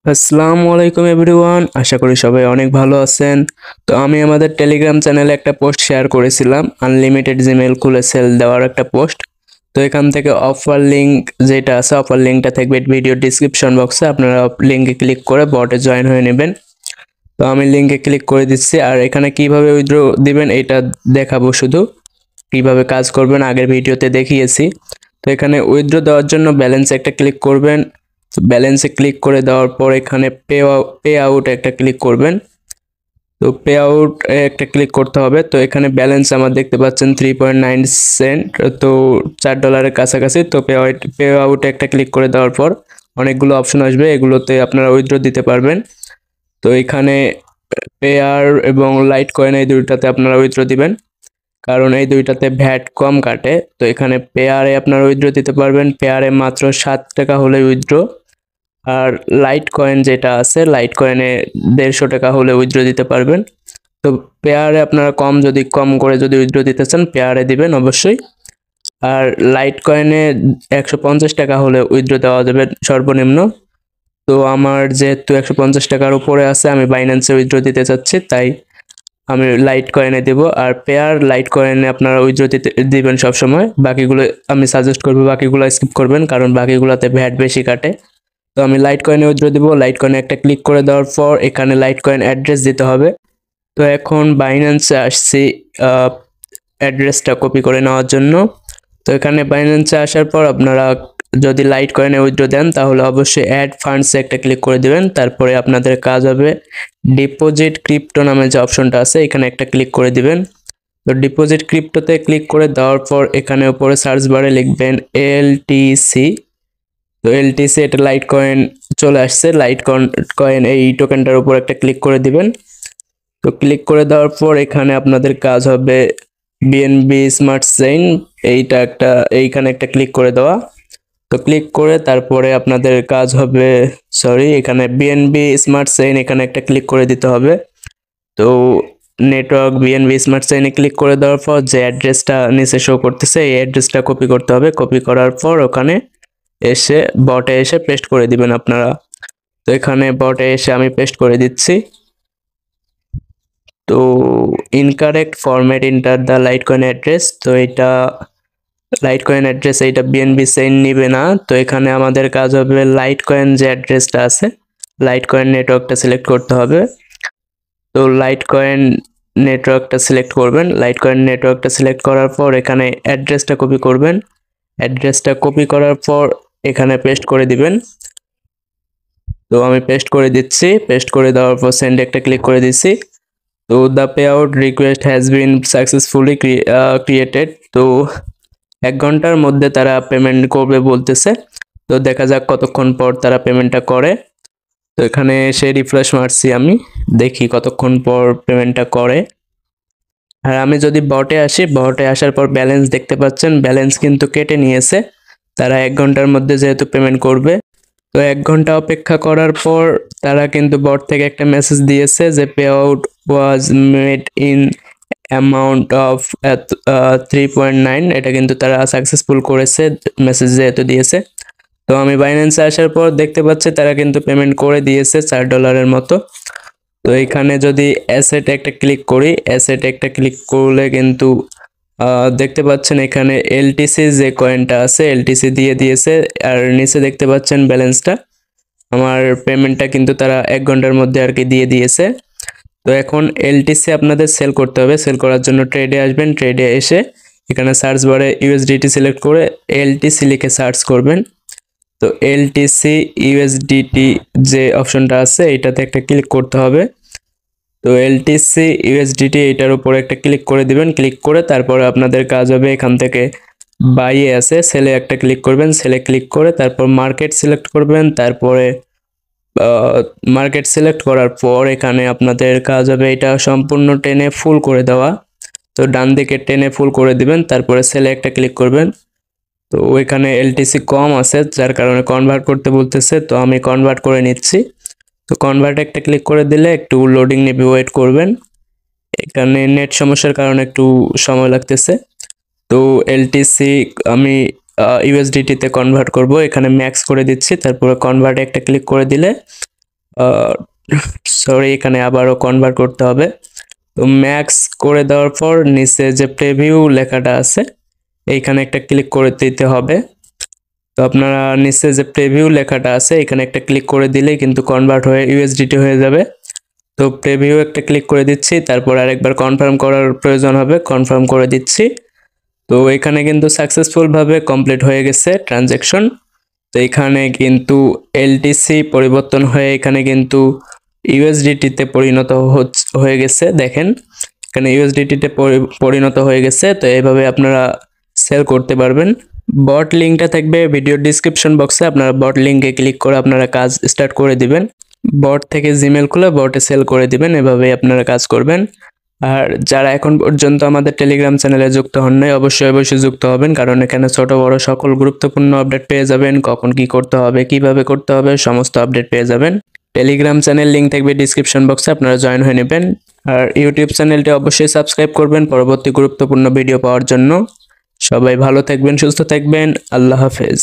আসসালামু আলাইকুম এভরিওয়ান, আশা করি সবাই অনেক ভালো আছেন। তো আমি আমাদের টেলিগ্রাম চ্যানেলে একটা পোস্ট শেয়ার করেছিলাম, আনলিমিটেড জিমেল খুলে সেল দেওয়ার একটা পোস্ট। তো এখান থেকে অফার লিংক যেটা আছে, অফার লিংকটা থাকবে ভিডিও ডিসক্রিপশন বক্সে। আপনারা লিংকে ক্লিক করে বটে জয়েন হয়ে নেবেন। তো আমি লিংকে ক্লিক করে দিচ্ছি, আর এখানে কিভাবে উইথড্র দিবেন এটা দেখাবো শুধু। কিভাবে কাজ করবেন আগের ভিডিওতে দেখিয়েছি। তো এখানে উইথড্র দেওয়ার জন্য ব্যালেন্সে একটা ক্লিক করবেন। তো ব্যালেন্সে ক্লিক করে দেওয়ার পর এখানে পে আউট একটা ক্লিক করবেন। তো পে আউট একটা ক্লিক করতে হবে। তো এখানে ব্যালেন্স আমার দেখতে পাচ্ছেন 3.9 সেন্ট, তো $4 কাছাকাছি। তো পে আউটে একটা ক্লিক করে দেওয়ার পর অনেকগুলো অপশন আসবে, এগুলোতে আপনারা উইথড্র দিতে পারবেন। তো এখানে পেয়ার এবং লাইট কয়েন এই দুইটাতে আপনারা উইথড্র দিবেন, কারণ এই দুইটাতে ভ্যাট কম কাটে। তো এখানে পেয়ারে আপনারা উইথড্র দিতে পারবেন, পেয়ারে মাত্র $7 হলে উইথড্র। আর লাইট কয়েন যেটা আছে, লাইট কয়েনে $150 হলে উইথড্র দিতে পারবেন। তো পেয়ারে আপনারা কম করে যদি উইথড্র দিতে চান পেয়ারে দিবেন অবশ্যই। আর লাইট কয়েনে $150 হলে উইথড্র দেওয়া যাবে সর্বনিম্ন। তো আমার যেহেতু $150 উপরে আছে, আমি বাইন্যান্সে উইথড্র দিতে চাচ্ছি, তাই আমি লাইট কয়েনে দেব। আর পেয়ার লাইট কয়েনে আপনারা উইথড্র দিবেন সবসময়। বাকিগুলো আমি সাজেস্ট করবো বাকিগুলো স্কিপ করবেন, কারণ বাকিগুলোতে ভ্যাট বেশি কাটে। তো আমি লাইট কয়েনে উইথড্র দিব। লাইট কয়েনে একটা ক্লিক করে দেওয়ার পর এখানে লাইট কয়েন অ্যাড্রেস দিতে হবে। তো এখন বাইন্যান্সে আসছি অ্যাড্রেসটা কপি করে নেওয়ার জন্য। তো এখানে বাইন্যান্সে আসার পর আপনারা যদি লাইট কয়েনে উইথড্র দেন তাহলে অবশ্যই অ্যাড ফান্ডসে একটা ক্লিক করে দিবেন। তারপরে আপনাদের কাজ হবে ডিপোজিট ক্রিপ্টো নামে যে অপশনটা আছে এখানে একটা ক্লিক করে দিবেন। তো ডিপোজিট ক্রিপ্টোতে ক্লিক করে দেওয়ার পর এখানে উপরে সার্চ বারে লিখবেন এলটিসি। তো এলটিসি এটা লাইট কয়েন চলে আসছে। লাইট কয়েন এই টোকেনটার উপর একটা ক্লিক করে দিবেন। তো ক্লিক করে দেওয়ার পর এখানে আপনাদের কাজ হবে বিএনবি স্মার্ট চেইন, এইখানে একটা ক্লিক করে দেওয়া। তো ক্লিক করে তারপরে আপনাদের কাজ হবে, এখানে বিএনবি স্মার্ট চেইন এখানে একটা ক্লিক করে দিতে হবে। তো নেটওয়ার্ক বিএনবি স্মার্ট চেইনে ক্লিক করে দেওয়ার পর যে অ্যাড্রেসটা নিচে শো করতেছে এই অ্যাড্রেসটা কপি করতে হবে। কপি করার পর ওখানে এসে বটে এসে পেস্ট করে দিবেন আপনারা। তো এখানে বটে এসে আমি পেস্ট করে দিচ্ছি। তো incorrect format enter the light coin address. তো এটা লাইট কয়েন অ্যাড্রেস, এইটা বিএনবি চেইন নিবে না। তো এখানে আমাদের কাজ হবে লাইট কয়েন যে অ্যাড্রেসটা আছে, লাইট কয়েন নেটওয়ার্কটা সিলেক্ট করতে হবে। তো লাইট কয়েন নেটওয়ার্কটা সিলেক্ট করবেন। লাইট কয়েন নেটওয়ার্কটা সিলেক্ট করার পর এখানে অ্যাড্রেসটা কপি করবেন। অ্যাড্রেসটা কপি করার পর এখানে পেস্ট করে দিবেন। তো আমি পেস্ট করে দিচ্ছি। পেস্ট করে দেওয়ার পর সেন্ড একটা ক্লিক করে দিচ্ছি। তো the pay out request has been successfully created. তো 1 ঘন্টার মধ্যে তারা পেমেন্ট করবে বলতেছে। তো দেখা যাক কতক্ষণ পর তারা পেমেন্টটা করে। তো এখানে এসে রিফ্রেশ মারছি, আমি দেখি কতক্ষণ পর পেমেন্টটা করে। আর আমি যদি বটে আসি, বটে আসার পর ব্যালেন্স দেখতে পাচ্ছেন, ব্যালেন্স কিন্তু কেটে নিয়েছে। তারা 1 ঘন্টার মধ্যে যেহেতু পেমেন্ট করবে, তো 1 ঘন্টা অপেক্ষা করার পর তারা কিন্তু বট থেকে একটা মেসেজ দিয়েছে যে pay out was made in amount of 3.9। এটা কিন্তু তারা সাকসেসফুল করেছে, মেসেজ যেহেতু দিয়েছে। তো আমি বাইন্যান্সে আসার পর দেখতে পাচ্ছি তারা কিন্তু পেমেন্ট করে দিয়েছে $4 মতো। তো এখানে যদি অ্যাসেট একটা ক্লিক করি, অ্যাসেট একটা ক্লিক করলে কিন্তু দেখতে পাচ্ছেন এখানে এলটিসি যে কয়েনটা আছে এলটিসি দিয়ে দিয়েছে। আর নিচে দেখতে পাচ্ছেন ব্যালেন্সটা, আমার পেমেন্টটা কিন্তু তারা 1 ঘন্টার মধ্যে আর কি দিয়ে দিয়েছে। তো এখন এলটিসি আপনাদের সেল করতে হবে। সেল করার জন্য ট্রেডে আসবেন। ট্রেডে এসে এখানে সার্চ বারে ইউএসডিটি সিলেক্ট করে এলটিসি লিখে সার্চ করবেন। তো এলটিসি ইউএসডিটি যে অপশনটা আছে এটাতে একটা ক্লিক করতে হবে। তো এলটিসি ইউএসডিটি এটার উপর একটা ক্লিক করে দিবেন। ক্লিক করে তারপরে আপনাদের কাজ হবে এখান থেকে বাইয়ে আছে সেলে একটা ক্লিক করবেন। সেলে ক্লিক করে তারপর মার্কেট সিলেক্ট করবেন। তারপরে মার্কেট সিলেক্ট করার পর এখানে আপনাদের কাজ হবে এটা সম্পূর্ণ টেনে ফুল করে দেওয়া। তো ডান দিকে টেনে ফুল করে দিবেন, তারপরে সেলে একটা ক্লিক করবেন। তো ওইখানে এলটিসি কম আছে যার কারণে কনভার্ট করতে বলতেছে, তো আমি কনভার্ট করে নিচ্ছি। তো কনভার্ট একটা ক্লিক করে দিলে একটু লোডিং নেবে, ওয়েট করবেন। এখানে নেট সমস্যার কারণে একটু সময় লাগতেছে। তো এলটিসি আমি ইউএসডিটিতে কনভার্ট করব, এখানে ম্যাক্স করে দিচ্ছি। তারপরে কনভার্টে একটা ক্লিক করে দিলে সরি, এখানে আবারও কনভার্ট করতে হবে। তো ম্যাক্স করে দেওয়ার পর নিচে যে প্রিভিউ লেখাটা আছে এইখানে একটা ক্লিক করে দিতে হবে। তো আপনারা নিচে যে প্রিভিউ লেখাটা আছে এখানে একটা ক্লিক করে দিলেই কিন্তু কনভার্ট হয়ে ইউএসডিটি হয়ে যাবে। তো প্রিভিউ একটা ক্লিক করে দিচ্ছি, তারপর আরেকবার কনফার্ম করার প্রয়োজন হবে, কনফার্ম করে দিচ্ছি। তো এখানে কিন্তু সাকসেসফুল ভাবে কমপ্লিট হয়ে গেছে ট্রানজ্যাকশন। তো এখানে কিন্তু এলটিসি পরিবর্তন হয়ে এখানে কিন্তু ইউএসডিটিতে পরিণত হয়ে গেছে। দেখেন এখানে ইউএসডিটিতে পরিণত হয়ে গেছে। তো এইভাবে আপনারা সেল করতে পারবেন। বট লিঙ্কটা থাকবে ভিডিও ডিসক্রিপশন বক্সে, আপনারা বট লিঙ্কে ক্লিক করে আপনারা কাজ স্টার্ট করে দিবেন। বট থেকে জিমেল খুলে বটে সেল করে দিবেন, এভাবে আপনারা কাজ করবেন। আর যারা এখন পর্যন্ত আমাদের টেলিগ্রাম চ্যানেলে যুক্ত হন নাই অবশ্যই যুক্ত হবেন, কারণ এখানে ছোট বড় সকল গুরুত্বপূর্ণ আপডেট পেয়ে যাবেন। কখন কি করতে হবে, কিভাবে করতে হবে, সমস্ত আপডেট পেয়ে যাবেন। টেলিগ্রাম চ্যানেল লিঙ্ক থাকবে ডিসক্রিপশন বক্সে, আপনারা জয়েন হয়ে নেবেন। আর ইউটিউব চ্যানেলটি অবশ্যই সাবস্ক্রাইব করবেন পরবর্তী গুরুত্বপূর্ণ ভিডিও পাওয়ার জন্য। সবাই ভালো থাকবেন, সুস্থ থাকবেন। আল্লাহ হাফেজ।